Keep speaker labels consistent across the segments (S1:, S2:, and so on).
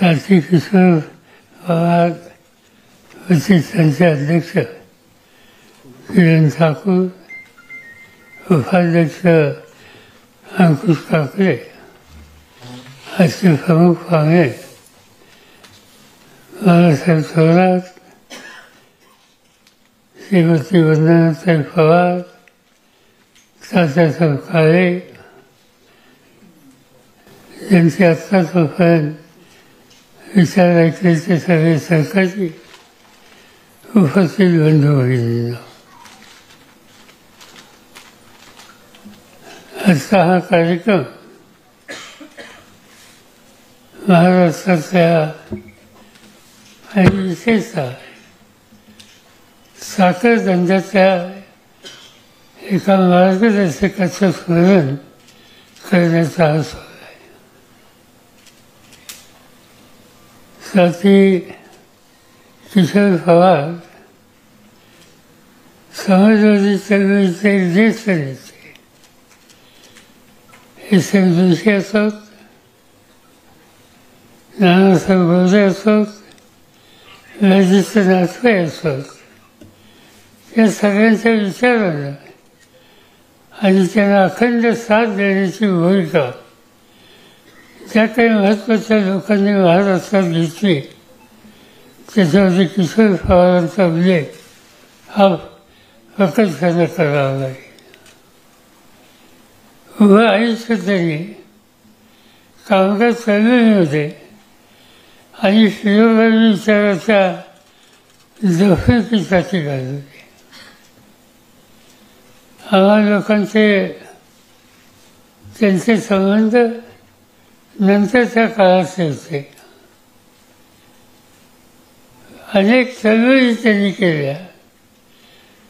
S1: साथी किशोर पवार होते त्यांचे अध्यक्ष, किरण ठाकूर उपाध्यक्ष अंकुश काकडे असे प्रमुख पाहुणे बाळासाहेब थोरात, श्रीमती वंदनाताई पवार, तात्यासाहेब काळे यांचे आत्तापर्यंत विचार ऐकण्याचे सगळे सरकारची उपस्थित बंधू भगिनींना, आजचा हा कार्यक्रम महाराष्ट्रातल्या आणि विशेषतः साखर धंद्याच्या एका मार्गदर्शकाचं स्मरण करण्याचा हा सोहळा आहे. साथी किशोर पवार समाजवादी चळवळीचे ज्येष्ठ नेते, एस.एम. जोशी असोत, नानासाहेब गोरे असोत, राजेश नाथवे असोत, या सगळ्यांच्या विचारानं आणि त्यांना अखंड साथ देण्याची भूमिका ज्या काही महत्त्वाच्या लोकांनी महाराष्ट्रात घेतली त्याच्यामध्ये किशोर पवारांचा उल्लेख हा प्रकटपणे करावा लागेल. उभं आयुष्य त्यांनी कामगार चळवळीमध्ये आणि शिरोगामी विचाराच्या जपणुकीसाठी घालवली. आम्हा लोकांचे त्यांचे संबंध नंतरच्या काळाचे होते. अनेक चळवळी त्यांनी केल्या,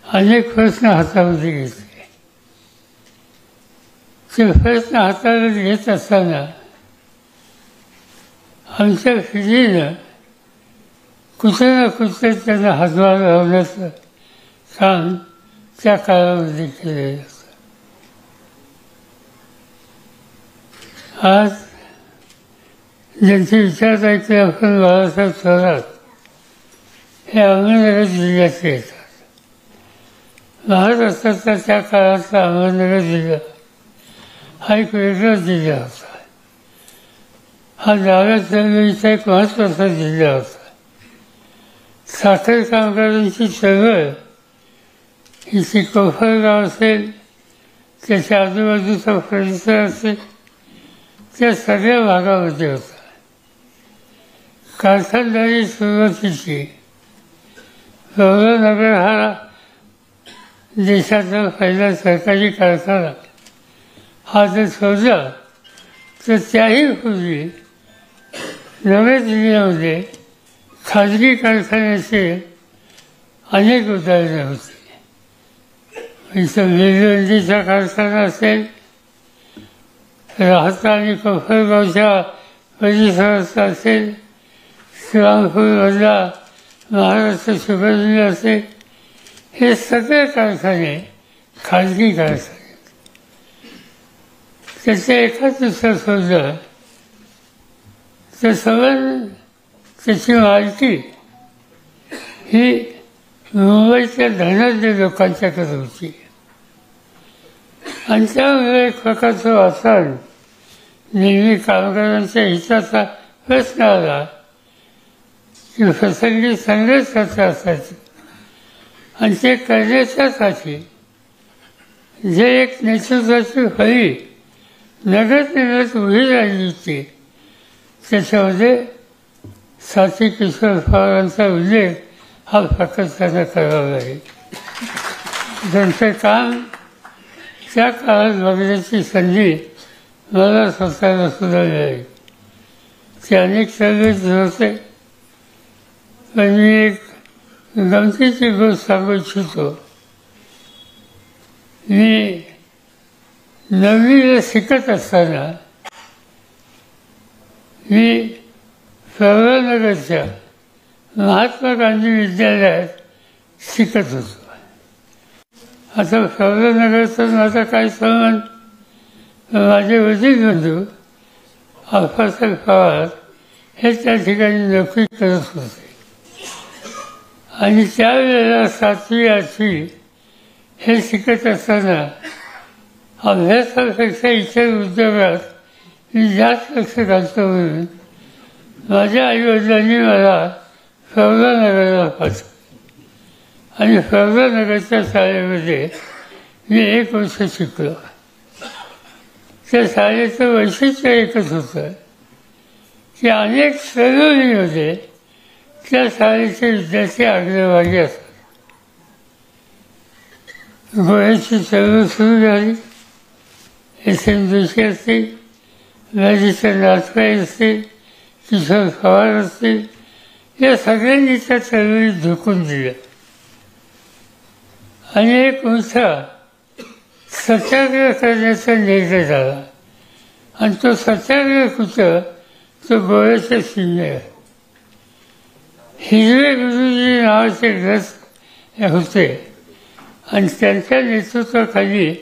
S1: अनेक प्रश्न हातामध्ये घेतले. ते प्रश्न हाताळत घेत असताना आमच्या पिढीनं कुठे ना कुठे त्यांना हातभार लावण्याचं काम त्या काळामध्ये केलेलं होतं. आज ज्यांचे विचार ऐकले आपण बाळासाहेब थोरात हे अहमदनगर जिल्ह्याचे येतात. महाराष्ट्राचा त्या काळातला अहमदनगर जिल्हा हा एक वेगळा जिल्हा होता. हा डाव्या चळवळीचा एक महत्त्वाचा जिल्हा होता. साखर कामगारांची चळवळ ही कोफरगाव असेल, त्याच्या आजूबाजूचा परिसर असेल, त्या सगळ्या भागामध्ये होता. कारखानदारी सुरुवातीची गौरवनगर हा देशातला पहिला सरकारी कारखाना हा जर शोधला तर त्याही पूर्वी नव्या जिल्ह्यामध्ये खाजगी कारखान्याचे अनेक उदाहरणे होती. इथं वेलवंडीचा कारखाना असेल, राहता आणि कोफरगावच्या परिसराचा असेल, श्रीरामपूरमधला महाराष्ट्र शुगर मिल असेल, हे सगळे कारखाने खाजगी कारखाने. त्याच्या एका दिवसात शोधलं तर समज त्याची मालकी ही मुंबईच्या धनाढ्य लोकांच्याकडे होती. आणि त्यामुळे एक प्रकारचं वातावरण नेहमी कामगारांच्या हिताचा प्रश्न आला की प्रसंगी संघर्षाचं असायचं. आणि ते करण्याच्यासाठी जे एक नेतृत्वाची फळी नगद निघत उभी राहिली होती त्याच्यामध्ये साथी किशोर पवारांचा उल्लेख हा प्रकटपणे करावा लागेल. त्यांचं काम त्या काळात बघण्याची संधी मला स्वतःला सुद्धा मिळाली. ते अनेक चळवळीत होते. पण मी एक गमतीची गोष्ट सांगू इच्छितो. मी 9वीला शिकत असताना मी प्रवरानगरच्या महात्मा गांधी विद्यालयात शिकत होतो. आता प्रवरानगरचा माझा काय संबंध, माझे वडील बंधू आप्पासाहेब पवार हे त्या ठिकाणी नक्की करत होते. आणि त्यावेळेला 7वी 8वी हे शिकत असताना अभ्यासापेक्षा इतर उद्योगात मी जास्त लक्ष घालतो म्हणून माझ्या आईवडिलांनी मला फौलानगरला पाठवलं. आणि फौलानगरच्या शाळेमध्ये मी 1 वर्ष शिकलो. त्या शाळेचं वैशिष्ट्य एकच होतं की अनेक सहयोगीमध्ये त्या शाळेचे विद्यार्थी आग्रहभागी असतात. गोळ्याची चळवळ सुरू झाली. SM जोशी असतील, मॅजिस्टर नाथपाई असतील, किशोर पवार असतील, या सगळ्यांनी त्या चळवळीत झोकून दिल्या. आणि एक मोठा सत्याग्रह करण्याचा निर्णय झाला. आणि तो सत्याग्रह कुठं, तो गोव्याच्या सीमेवर. हिरवे गुरुजी नावाचे ग्रस्त होते आणि त्यांच्या नेतृत्वाखाली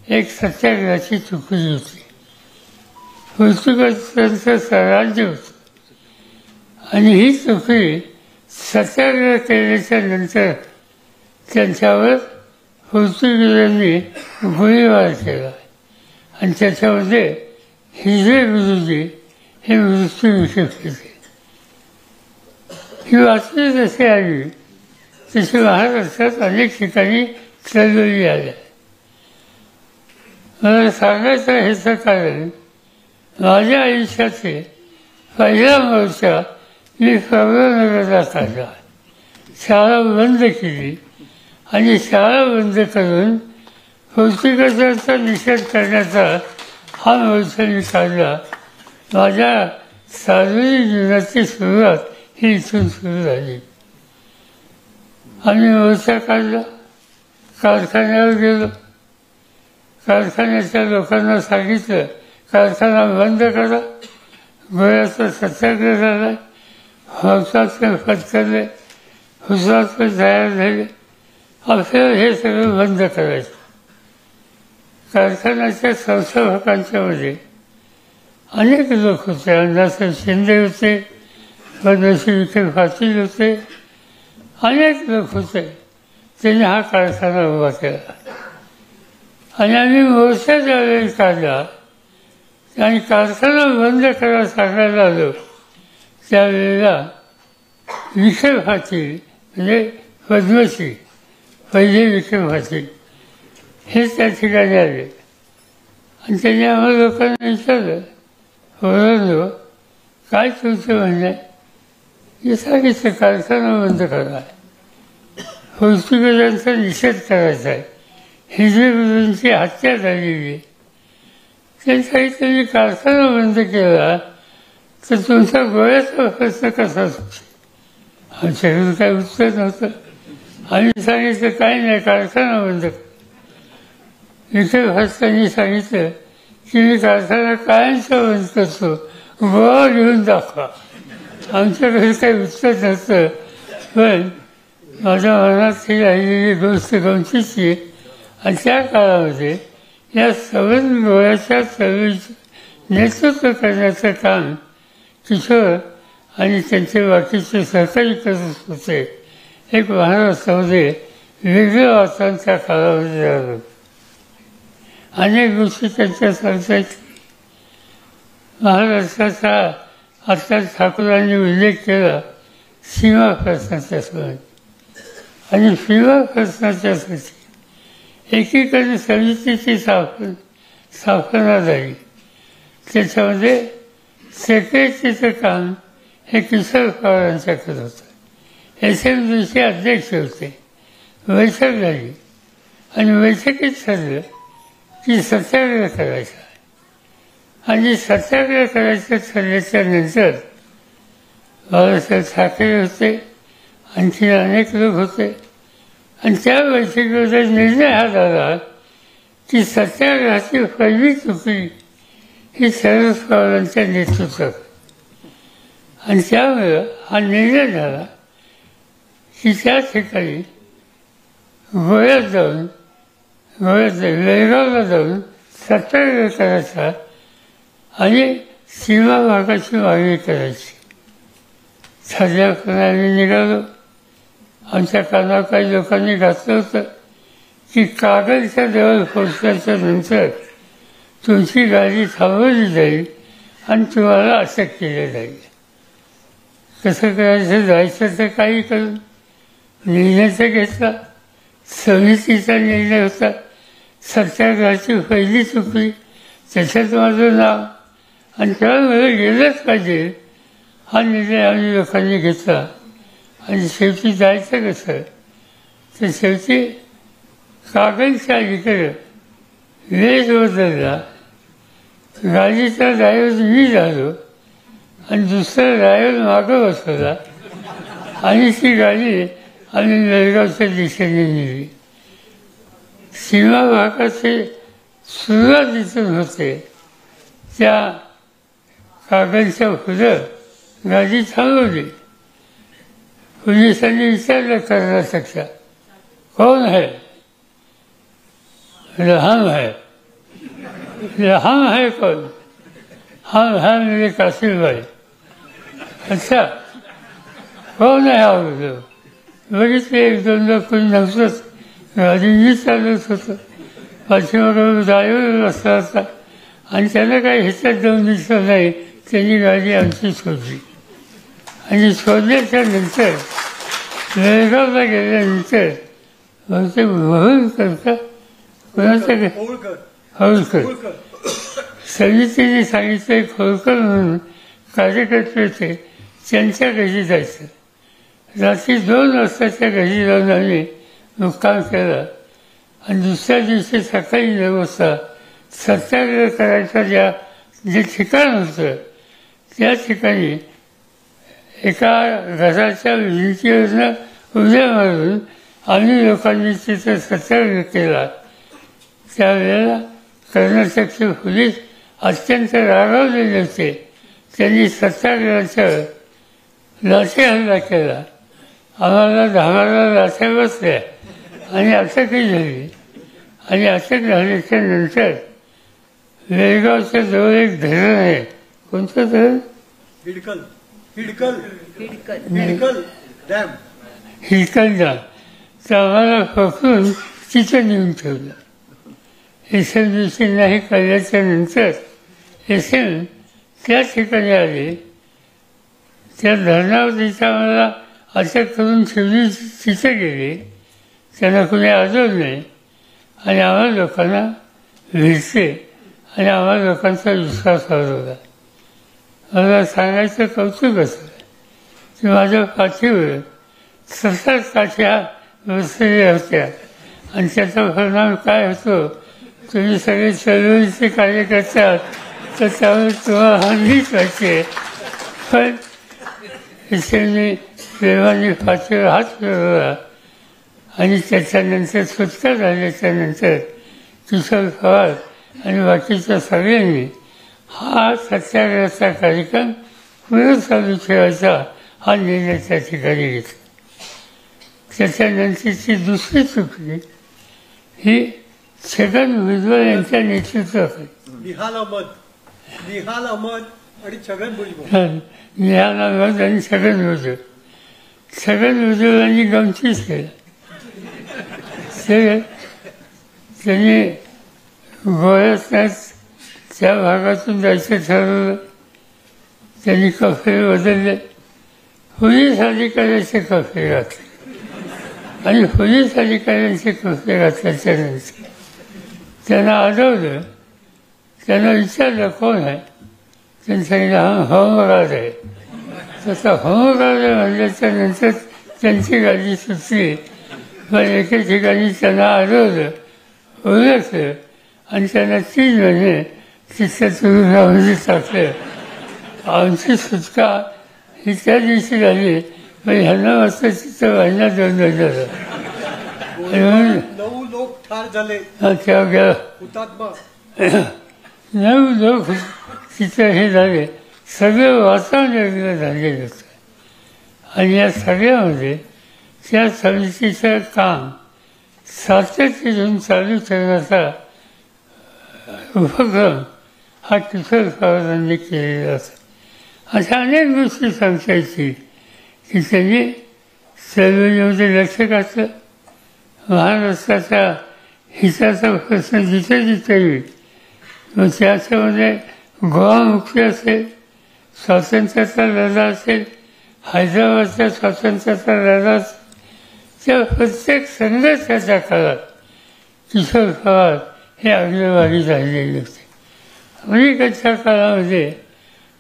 S1: एक सत्याग्रहाची तुकडी होती. पोर्तुगीजांचं स्वराज्य होतं आणि ही तुकडी सत्याग्रह केल्याच्या नंतर त्यांच्यावर पोर्तुगीजांनी गोळीबार केला आणि त्याच्यामध्ये हिरवे गुरुजी हे मृत्यूमुखी पडले. ही बातमी जशी आली तशी महाराष्ट्रात अनेक ठिकाणी चळवळी आल्या. मला सांगायचं ह्याचं कारण माझ्या आयुष्याचे पहिला मोर्चा मी फौलानगरला काढला. शाळा बंद केली आणि शाळा बंद करून पोर्तुगीजांचा निषेध करण्याचा हा मोर्चा मी काढला. माझ्या सार्वजनिक जीवनाची सुरुवात ही इथून सुरू झाली. आम्ही मोर्चा काढला, कारखान्यावर गेलो. कारखान्याच्या लोकांना सांगितलं कारखाना बंद करा, गोळ्याचा सत्याग्रह झाला. हौसाचे पत्करले, हुसाचे तयार झाले. आपल्याला हे सगळं बंद करायचं. कारखान्याच्या संस्थापकांच्या मध्ये अनेक लोक होते. अण्णासाहेब शिंदे होते, पद्मश्री विखे पाटील होते, अनेक लोक होते. त्यांनी हा कारखाना उभा केला आणि आम्ही मोर्चा ज्यावेळी काढला आणि कारखाना बंद करायला सांगायला आलो त्यावेळेला विखे पाटील म्हणजे पद्मश्री पहिले विखे पाटील हे त्या ठिकाणी आले आणि त्यांनी आम्हाला लोकांना विचारलं, ओरडलो, काय तुमचं म्हणणं आहे? हे सांगितलं कारखाना बंद करा, पोर्तुगीजांचा निषेध करायचा आहे, हिरवे गुरूंची हत्या झालेली आहे. त्यांच्याही त्यांनी कारखाना बंद केला तर तुमचा गोळ्याचा प्रश्न कसा सुटेल? आमच्याकडे काही उत्तर नव्हतं. आम्ही सांगितलं काही नाही, कारखाना बंद कर. विखे पाटलांनी सांगितलं की मी कारखाना कायमचा बंद करतो, गोळा घेऊन दाखवा. आमच्याकडे काही उत्तर नव्हतं. पण माझ्या मनात ही राहिलेली गोष्ट गमतीची. आणि त्या काळामध्ये या सवर्ण गोळ्याच्या चळवळीचं नेतृत्व करण्याचं काम किशोर आणि त्यांचे बाकीचे सहकारी करत होते. एक महाराष्ट्रामध्ये वेगळं वातावरण त्या काळामध्ये झालं. अनेक गोष्टी त्यांच्या सांगता येतील. महाराष्ट्राचा आता ठाकूरांनी उल्लेख केला सीमा प्रश्नाच्या संबंधी. आणि सीमा प्रश्नाच्यासाठी एकीकडे समितीची स्थापना झाली. त्याच्यामध्ये सेक्रेटरीचं काम हे किशोर पवारांच्याकडे होतं. SM जोशी अध्यक्ष होते. बैठक झाली आणि बैठकीत ठरलं की सत्याग्रह करायचा. आणि सत्याग्रह करायचं ठरल्याच्या नंतर बाळासाहेब ठाकरे होते, आणखी अनेक लोक होते. आणि त्या बैठकीमध्ये निर्णय हा झाला की सत्याग्रहाची पहिली तुकडी ही शरद पवारांच्या नेतृत्वात. आणि त्यामुळं हा निर्णय झाला की त्या ठिकाणी गोव्यात जाऊन बेळगावला जाऊन सत्याग्रह करायचा आणि सीमा भागाची मागणी करायची. ठरल्याप्रमाणे निघालो. आमच्या कानावर काही लोकांनी घातलं होतं की कागलच्या जवळ पोचल्याच्या नंतर तुमची गाडी थांबवली जाईल आणि तुम्हाला अटक केली जाईल. कसं करायचं, जायचं तर काही करून निर्णय घेतला. समितीचा निर्णय होता. सत्याग्रहाची पहिली चुकली, त्याच्यात माझं नाव, आणि तेव्हा मला गेलंच पाहिजे हा निर्णय आम्ही लोकांनी घेतला. आणि शेवटी जायचं कसं, तर शेवटी कागलच्या अलीकडं वेळ बदलला. गाडीचा ड्रायव्हर मी झालो आणि दुसरा ड्रायव्हर मागं बसवला आणि ती गाडी आम्ही बेळगावच्या दिशेने नेली. सीमा भागाचे सुरुवात इथून होते. त्या कागलच्या पुढं गाडी थांबवली. पोलिसांनी विचारलं कर्नाटकच्या, कौन है? हम है. हम है कौन? हम है मेरे कासिम भाई. अच्छा, कौन आहे हा लोक? बघितले एक दोन लोक कोणी नव्हतंच. गाडी मी चालवत होतं. पाठीमागं ड्रायव्हर बसला होता आणि त्याला काही ह्याच्यात जाऊन दिसलं नाही. त्यांनी गाडी आमची सोडली आणि सोडल्याच्या नंतर बेळगावला गेल्यानंतर बहुतेक होळकर का कोणाचं होळकर समितीने सांगितलं होळकर म्हणून कार्यकर्ते होते, त्यांच्या घरी जायचं. रात्री 2 वाजताच्या घरी जाऊन आम्ही मुक्काम केला आणि दुसऱ्या दिवशी सकाळी 9 वाजता सत्याग्रह करायचं जे ठिकाण होतं त्या ठिकाणी एका घराच्या भिंतीवरनं उड्या मारून आम्ही लोकांनी तिथं सत्याग्रह केला. त्यावेळेला कर्नाटकचे पोलीस अत्यंत रागावलेले होते. त्यांनी सत्याग्रहाच्यावर लाठी हल्ला केला. आम्हाला 10 लाथ्या बसल्या आणि अटकही झाली. आणि अटक झाल्याच्या नंतर बेळगावच्या जवळ एक धरण आहे. कोणतं धरण? हिडकल डॅम. तर आम्हाला पकडून तिथं नेऊन ठेवलं. SMBC नाही कळल्याच्या नंतर SM त्या ठिकाणी आले. त्या धरणावर तिथं आम्हाला अटक करून ठेवली. तिथं गेले. त्यांना कोणी आढळलं नाही आणि आम्हा लोकांना भेटले आणि आम्हा लोकांचा विश्वास वाढवला. मला सांगायचं कौतुक असं की माझ्या पाठीवर 7 काठ्या बसलेल्या होत्या आणि त्याचा परिणाम काय होतो, तुम्ही सगळे चळवळीचे कार्यकर्ते आहात तर त्यामुळे तुम्हाला हल्लीच पाहिजे. पण मी प्रेमाने पाठीवर हात फिरवला आणि त्याच्यानंतर सुटका झाल्याच्यानंतर किशोर पवार आणि बाकीच्या सगळ्यांनी हा सत्याग्रहाचा कार्यक्रम पुढे चालू ठेवायचा हा निर्णय त्या ठिकाणी घेतला. त्याच्यानंतरची दुसरी चुकी ही छगन भुजबळ यांच्या नेतृत्वाखाली.
S2: निहाल अहमद आणि छगन भुजबळ.
S1: निहाल अहमद आणि छगन भुजबळ. छगन भुजबळांनी गमतीच केलं. त्यांनी गोव्यातच त्या भागातून जायचं ठरवलं. त्यांनी कफे बदलले. पोलीस अधिकाऱ्याचे कफे घातले आणि पोलीस अधिकाऱ्यांचे कफे घातल्याच्यानंतर त्यांना आढळलं. त्यांना विचारलं कोण आहे. त्यांनी सांगितलं हा होमगार्ड आहे. तसा होमगार्ड म्हणल्याच्यानंतर त्यांची गाडी सुटली. पण एके ठिकाणी त्यांना आढळलं, ओळखलं आणि त्यांना 3 महिने तिथल्या तुरुंगामध्ये टाकलं. आमची सुटका ही त्या दिवशी झाली. पण ह्यांना वाजता तिथं महिना 2 महिन्याचा.
S2: 9 लोक ठार झाले.
S1: तेव्हा गेला 9 लोक तिथं हे झाले. सगळं वातावरण वेगळं झालेलं होतं. आणि या सगळ्यामध्ये त्या समितीचं काम सातत्य घेऊन चालू ठेवण्याचा उपक्रम हा किशोर पवारांनी केलेला होता. अशा अनेक गोष्टी सांगता येतील की त्यांनी चळवळीमध्ये लक्ष घातलं. महाराष्ट्राच्या हिताचा प्रश्न जिथे जिथे येईल मग त्याच्यामध्ये गोवामुक्ती असेल, स्वातंत्र्याचा लढा असेल, हैदराबादच्या स्वातंत्र्याचा लढा असेल, त्या प्रत्येक संघर्षाच्या काळात किशोर पवार हे अग्रभागी राहिलेले होते. अमेरिकेच्या काळामध्ये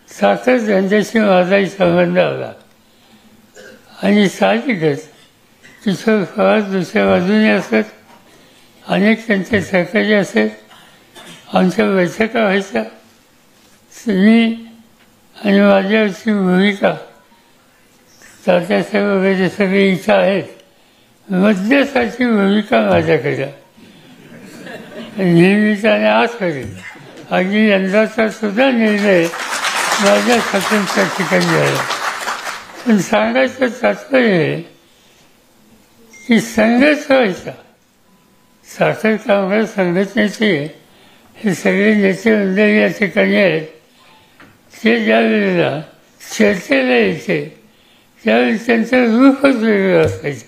S1: साखर धंद्याशी माझाही संबंध आला आणि साहजिकच किशोर पवार दुसऱ्या बाजूने असत, अनेक त्यांचे सहकारी असत. आमच्या बैठका व्हायच्या. मी आणि माझ्यावरची भूमिका तात्यासाहेब वगैरे सगळे इथं आहेत. मध्यस्थाची भूमिका माझ्याकडे नेहमीच्याने आज करेल. अगदी यंदाचा सुद्धा निर्णय माझ्या स्वातंत्र्या ठिकाणी झाला. पण सांगायचं तात्पर्य आहे की संघर्ष व्हायचा. साखर कामगार संघटनेचे हे सगळे नेते मंडळी या ठिकाणी आहेत. ते ज्या वेळेला चर्चेला यायचे त्यावेळी त्यांचं रूपच वेगळं असायचं.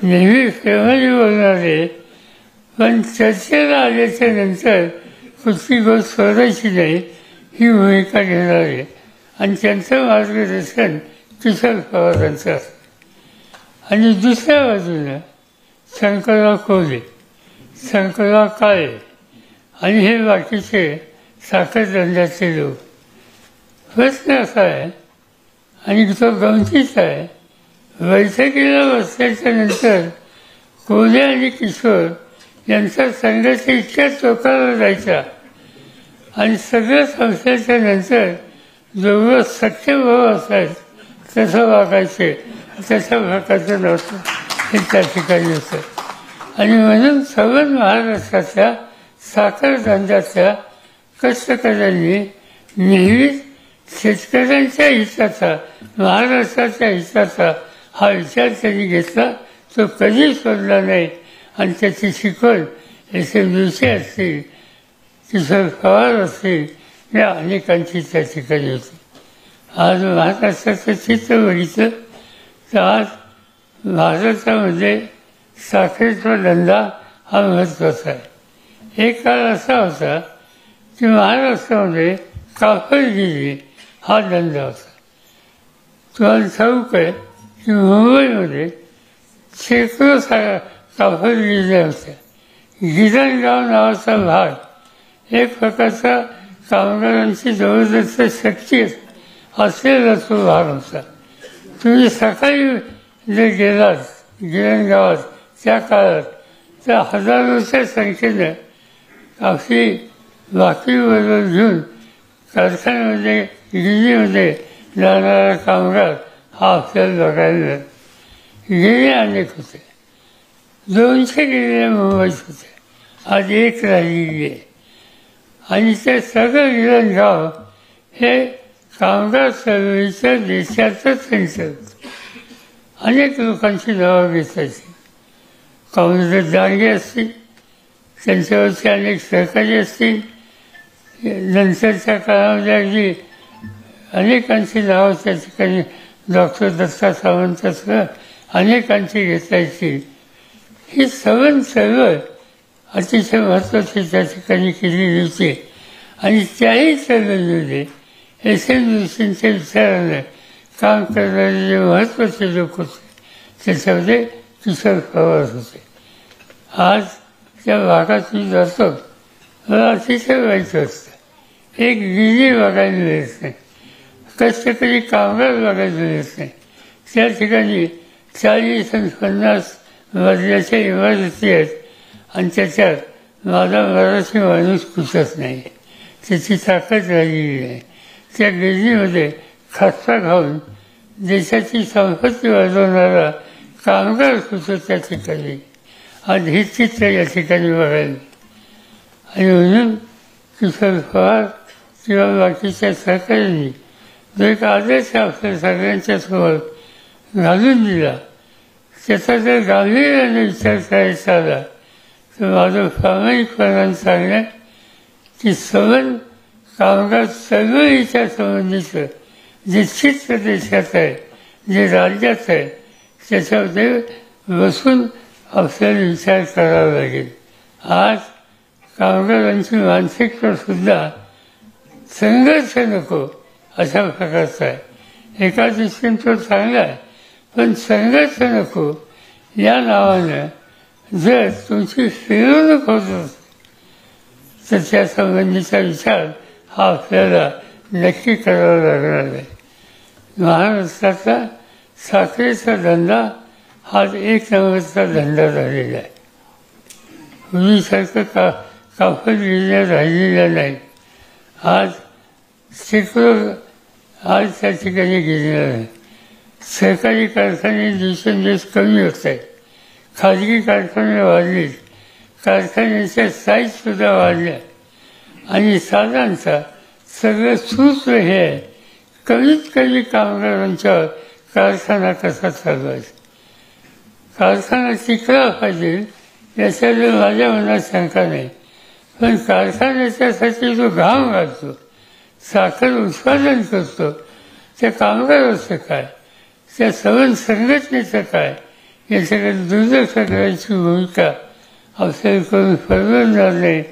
S1: नेहमी प्रेमाने बोलणारे, पण चर्चेला आल्याच्या नंतर कुठली गोष्ट सोडायची नाही ही भूमिका घेणारे आणि त्यांचं मार्गदर्शन किशोर पवारांचं असतं. आणि दुसऱ्या बाजूनं शंकरराव कोल्हे, शंकरराव काळे आणि हे बाकीचे साखर धंद्याचे लोक. प्रश्न असा आहे आणि तो गमतीचा आहे, बैठकीला बसल्याच्या नंतर कोल्हे आणि किशोर यांचा संघर्ष इतक्या टोकाला जायचा आणि सगळं संस्थेच्या नंतर जेवढं सख्य भाऊ असायचं तसं वागायचे, तशा प्रकारचं नव्हतं हे त्या ठिकाणी होतं. आणि म्हणून सगळं महाराष्ट्राच्या साखर धंद्याच्या कष्टकऱ्यांनी नेहमीच शेतकऱ्यांच्या हिताचा, महाराष्ट्राच्या हिताचा हा विचार त्यांनी घेतला. तो कधी सोडला नाही आणि त्याची शिकवण एस एम जोशी असतील, किशोर पवार असतील, या अनेकांची त्या ठिकाणी होती. आज महाराष्ट्राचं चित्र बघितलं तर आज भारतामध्ये साखरेचा धंदा हा महत्त्वाचा आहे. एक काळ असा होता की महाराष्ट्रामध्ये कापडगिरी हा धंदा होता. तुम्हाला ठाऊक आहे की मुंबईमध्ये शेकडो कापडगिऱ्या होत्या. गिरणगाव नावाचा भाग एक प्रकारचा कामगारांची जबरदस्त शक्ती असलेला तो भाग होता. तुम्ही सकाळी जर गेलात गिरणगावात त्या काळात तर हजारोच्या संख्येनं आपली भाकरीबरोबर घेऊन कारखान्यामध्ये गिरणीमध्ये जाणारा कामगार हा आपल्याला बघायला मिळत. गिरणी अनेक होते, 200 गिरण्या मुंबईत होत्या, आज एक राहिलेली आहे. आणि ते सगळं गिरणगाव हे कामगार चळवळीचं देशाचं त्यांचं होतं. अनेक लोकांची नावं घेतायची. काँग्रेस दांगे असतील, त्यांच्यावरचे अनेक सहकारी असतील. नंतरच्या काळामध्ये अगदी अनेकांची नावं त्या ठिकाणी डॉक्टर दत्ता सावंतासह अनेकांची घेतायची. ही सवण चळवळ अतिशय महत्त्वाची त्या ठिकाणी केलेली होती. आणि त्याही चळवळीमध्ये एस एम जोशींच्या विचारानं काम करणारे जे महत्त्वाचे लोक होते त्याच्यामध्ये किशोर पवार होते. आज त्या भागात मी जातो, मला अतिशय वाईट असतं. एक गिरणी बघायला मिळत नाही, कष्टकरी कामगार बघायला मिळत नाही. त्या ठिकाणी 40 आणि 50 मजल्याच्या इमारती आहेत आणि त्याच्यात माझा मराठी माणूस घुसत नाही, त्याची ताकद राहिलेली नाही. त्या गिरणीमध्ये खस्ता खाऊन देशाची संपत्ती वाढवणारा कामगार होतो त्या ठिकाणी. आज हे चित्र या ठिकाणी बघायला. आणि म्हणून किशोर पवार किंवा बाकीच्या सहकाऱ्यांनी जो एक आदेश आपल्या सगळ्यांच्या समोर घालून दिला त्याचा जर गांभीर्याने विचार करायचा आला तर माझं प्रामाणिकपणाने सांगणं की सवन कामगार चळवळीच्या संबंधीचं जे चित्र देशात आहे जे राज्यात आहे त्याच्यामध्ये बसून आपल्याला विचार करावा लागेल. आज कामगारांची मानसिकता सुद्धा संघर्ष नको अशा प्रकारचा आहे. एका दृष्टीने तो चांगला आहे, पण संघर्ष नको या नावानं जर तुमची फिरवणूक होत असेल तर त्या संबंधीचा विचार हा आपल्याला नक्की करावा लागणार आहे. महाराष्ट्राचा साखरेचा धंदा हा एक नंबरचा धंदा झालेला आहे. पूर्वीसारखं कापड गिरण्या राहिलेल्या नाही. आज शेकडो आज त्या ठिकाणी गिरण्या आहे. सरकारी कारखाने दिवसेंदिवस कमी होत आहेत. खाजगी कारखाने वाढले, कारखान्याच्या साईजसुद्धा वाढल्या आणि साधारणतः सगळं सूत्र हे आहे कमीत कमी कामगारांच्या कारखाना कसा चालवायचा, कारखाना टिकला पाहिजे याच्यावर माझ्या मनात शंका नाही. पण कारखान्याच्यासाठी जो घाम घालतो, साखर उत्पादन करतो, त्या कामगाराचं काय, त्या सवन संघटनेचं काय याच्याकडे दुर्लक्ष करायची भूमिका आपल्याला करून परवडणार नाही.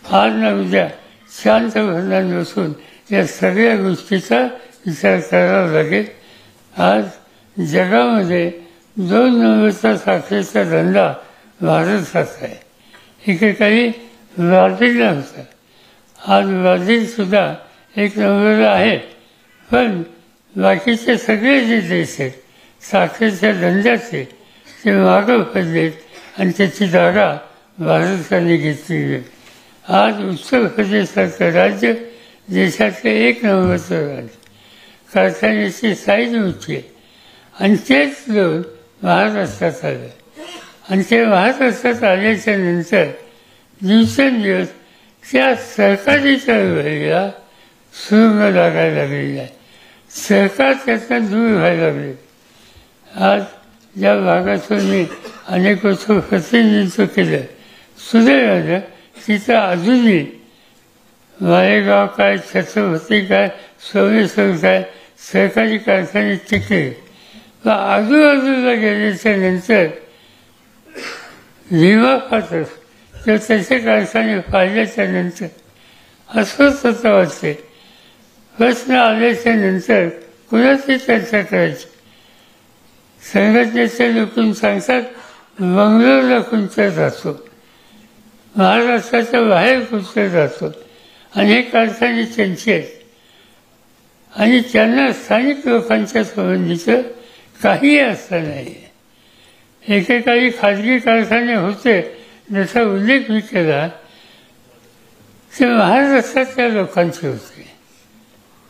S1: आज ना उद्या शांत भरणान बसून या सगळ्या गोष्टीचा विचार करावा लागेल. आज जगामध्ये 2 नंबरचा साखरेचा धंदा भारतात आहे. एकेकाळी ब्राझीलला होता. आज ब्राझीलसुद्धा 1 नंबरला आहे. पण बाकीचे सगळे जे देश आहेत साखरेच्या धंद्याचे ते मागं पडलेत आणि त्याची जागा भारताने घेतलेली आहे. आज उत्तर प्रदेशसारखं राज्य देशातलं 1 नंबरचं राज्य, कारखान्याची साईज मोठी आहे आणि तेच लोक महाराष्ट्रात आले आणि ते महाराष्ट्रात आल्याच्या नंतर दिवसेंदिवस त्या सरकारी चळवळीला सुरुंग लागायला लागलेला आहे. सरकार त्यातनं दूर व्हायला लागले. आज ज्या भागातून मी अनेक वर्ष प्रतिनिधित्व केलं सुदैवानं तिथं अजूनही मालेगाव काय, छत्रपती काय, सोमेश्वर काय सरकारी कारखाने टिकले. पण आजूबाजूला गेल्याच्या नंतर विमा पात्र तर त्याचे कारखाने पाहिल्याच्या नंतर अस्वस्थता वाटते. प्रश्न आल्याच्या नंतर कुणाची चर्चा करायची. संघटनेचे लोक सांगतात बंगलोरला कुठे जातो, महाराष्ट्राच्या बाहेर कुठे जातो आणि हे कारखाने त्यांचे आहेत आणि त्यांना स्थानिक लोकांच्या संबंधीचं काही असं नाही. एकेकाळी खाजगी कारखाने होते जसा उल्लेख मी केला ते महाराष्ट्रातल्या लोकांचे होते.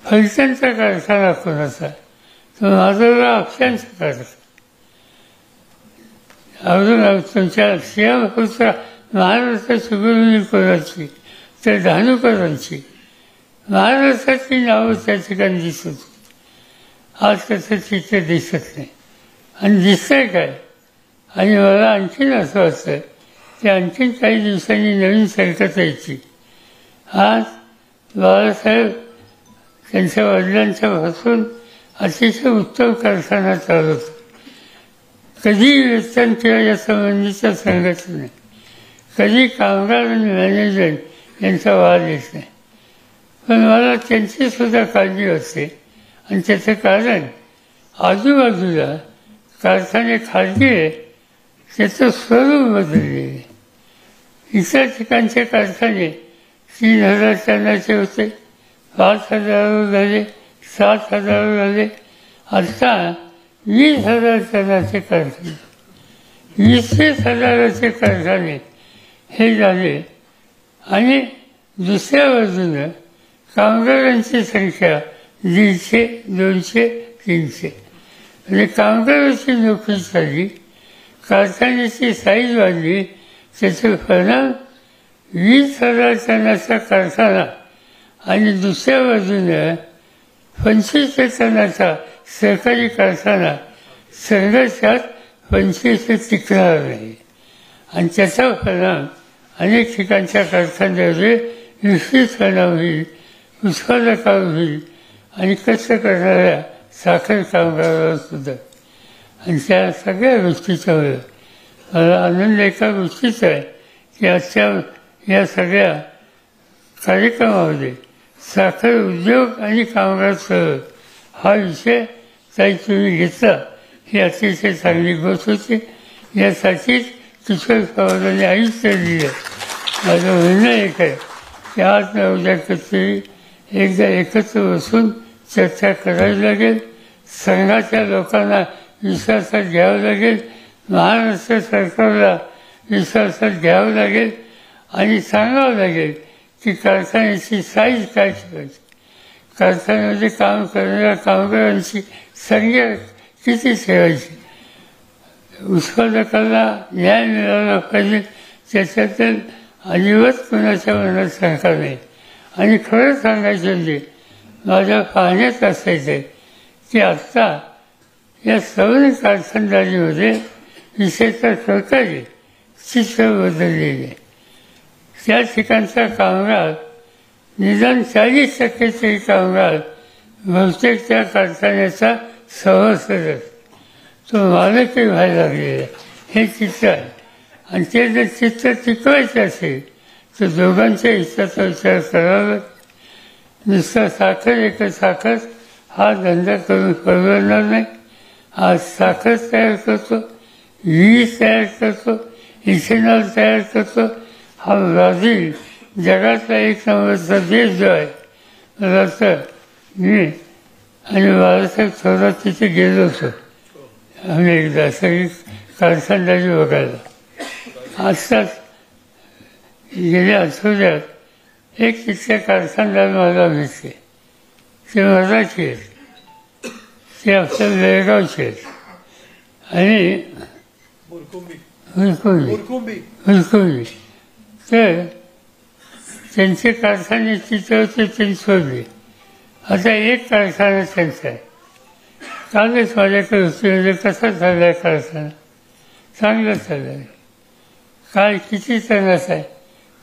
S1: फलटणचा कारखाना कोणाचा, तो माधवराव आपशांचा कारखाना. अजून तुमच्या सिंहपूरचा महाराष्ट्राची गुरुनी कोणाची तर धानुकरांची. महाराष्ट्राची नावं त्या ठिकाणी दिसत होती. आज त्याचं चित्र दिसत नाही आणि दिसतंय काय. आणि मला आणखीन असं वाटतं की आणखीन काही दिवसांनी नवीन सरकत यायची. आज बाळासाहेब त्यांच्या वडिलांच्यापासून अतिशय उत्तम कारखाना चालवतो. कधी वेतन किंवा या संबंधीच्या संघटना, कधी कामगार आणि मॅनेजमेंट यांचा वाद येत नाही. पण मला त्यांची सुद्धा काळजी असते आणि त्याचं कारण आजूबाजूला कारखाने खाजगी आहे त्याचं स्वरूप बदलले. इतर ठिकाणचे कारखाने 3,000 टनाचे होते, 5,000 झाले, 7,000 झाले. आता 20,000 टनाचे कारखाने, 20,000 कारखाने हे झाले. आणि दुसऱ्या बाजूनं कामगारांची संख्या 150, 200, 300 म्हणजे कामगारांची नोकरी झाली, कारखान्याची साईज वाढली. त्याचे परिणाम 20,000 टनाचा कारखाना आणि दुसऱ्या बाजूनं 25 टनाचा सरकारी कारखाना संघर्षात 25 टिकणार नाही आणि त्याचा परिणाम अनेक ठिकाणच्या कारखान्यावर विस्तृत परिणाम होईल, उत्पादकावर होईल आणि कष्ट करणाऱ्या साखर कामगारावर सुद्धा. आणि त्या सगळ्या गोष्टीच्या वेळेला मला आनंद एका गोष्टीचा आहे की आजच्या या सगळ्या कार्यक्रमामध्ये साखर उद्योग आणि कामगार चळवळ हा विषय ताई तुम्ही घेतला ही अतिशय चांगली गोष्ट होती. यासाठीच किशोर पवारांनी आयुष्य दिलं. माझं म्हणणं एक आहे की आज न उद्या कधीतरी एकदा एकत्र बसून चर्चा करावी लागेल. संघाच्या लोकांना विश्वासात घ्यावं लागेल. महाराष्ट्र सरकारला विश्वासात घ्यावं लागेल आणि सांगावं लागेल की कारखान्याची साईज काय ठेवायची, कारखान्यामध्ये काम करणाऱ्या कामगारांची संख्या किती ठेवायची, उत्पादकाला न्याय मिळाला पाहिजे त्याच्यातून अजिबात कुणाच्या मनात शंका नाही. आणि खरं सांगायचं म्हणजे माझ्या पाहण्यात असायचं की आत्ता या सवय कारखानदारीमध्ये विशेषतः सरकारी चित्र बदललेले आहे. त्या ठिकाणचा कामगार निदान 40% तरी कामगार बहुतेक त्या कारखान्याचा सभासद असतो. तो मालकही व्हायला लागलेला आहे. हे चित्र आहे. आणि ते जर चित्र टिकवायचं असेल तर दोघांच्या हिताचा विचार करावा. नुसता साखर एकच साखर हा धंदा करून परवडणार नाही. आज साखर तयार करतो, वीज तयार करतो, इथेनॉल तयार करतो. हा ब्राझील जगातला एक नंबरचा देश जो आहे. तर मी आणि बाळासाहेब थोरात तिथे गेलो होतो आम्ही एकदा सगळी कारखानदारी बघायला. आजताच गेल्या आठवड्यात एक तिथले कारखानदार मला भेटले. ते मराठी आहेत, ते आपल्या बेळगावचे आहेत आणि हुलकुंबी. तर त्यांचे कारखाने तिथे होते ते सोडले. आता एक कारखाना त्यांचा आहे. कालच माझ्याकडे होती म्हणजे कसा चालला आहे कारखाना? चांगला चालला आहे. काल किती टनाचा आहे?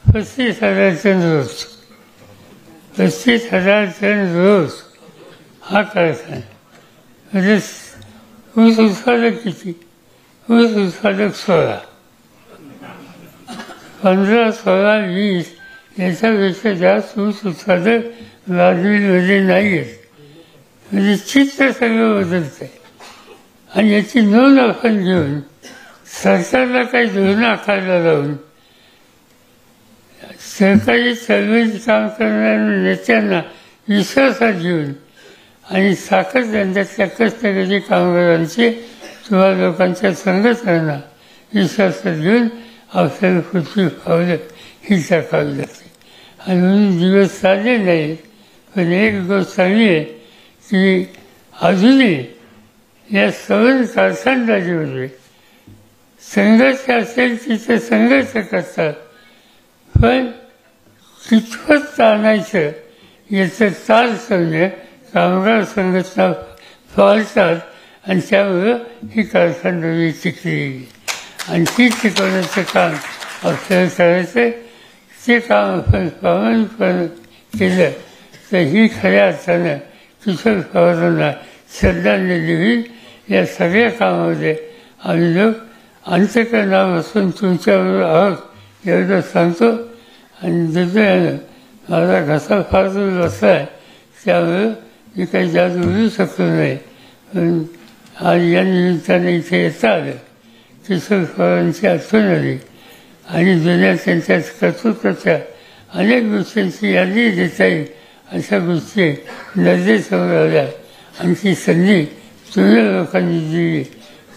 S1: 35,000 टन रोज. 35,000 टन रोज हा कारखाना. म्हणजे ऊस उत्पादक किती? ऊस उत्पादक 16, 15, 16, 20 याच्यापेक्षा जास्त ऊस उत्पादक ब्राझीलमध्ये नाही आहेत. म्हणजे चित्र सगळं बदलत आहे. आणि याची नोंद आपण घेऊन सरकारला काही धोरणं आखायला लावून सरकारी चळवळीत काम करणाऱ्या नेत्यांना विश्वासात घेऊन आणि साखर धंद्यातल्या कष्टकरी कामगारांचे किंवा लोकांच्या संघटनांना विश्वासात घेऊन आपल्याला पुढची पावलं ही टाकावी लागते. आणि म्हणून दिवस चालले नाहीत. पण एक गोष्ट चांगली आहे की अजूनही या सवय कारखानदारीमध्ये संघर्ष असेल तिथे संघर्ष करतात. पण कितपत आणायचं याचं ताल समजा कामगार संघटना पाळतात आणि त्यामुळं ही कारखानदारी टिकली. आणि ती टिकवण्याचं काम आपल्याला करायचं. ते काम आपण प्रामाणिकपणे केलं तर ही खऱ्या अर्थानं किशोर पवारांना श्रद्धांजली होईल. या सगळ्या कामामध्ये आम्ही लोक अंतकरणापासून तुमच्याबरोबर आहोत एवढं सांगतो. आणि दुर्दैवानं माझा घसा फार दूर बसला आहे त्यामुळं मी काही जास्त बोलू शकतो नाही. पण आज या निमित्ताने इथे येता आलं. किशोर पवारांची आठवण आली आणि जुन्या त्यांच्या कर्तृत्वाच्या अनेक गोष्टींची यादी देता येईल अशा गोष्टी नजरेसमोर आल्या. आणि ती संधी तुम्ही लोकांनी दिली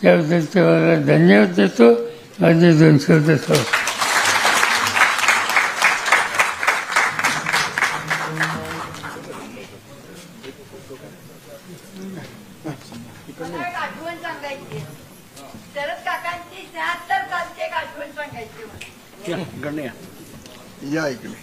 S1: त्याबद्दल तुम्हाला धन्यवाद देतो. माझे 2 शब्द सांगतो.
S3: आठवण सांगायची शरद काकांची 76 सालची एक आठवण सांगायची.
S4: या इकडे.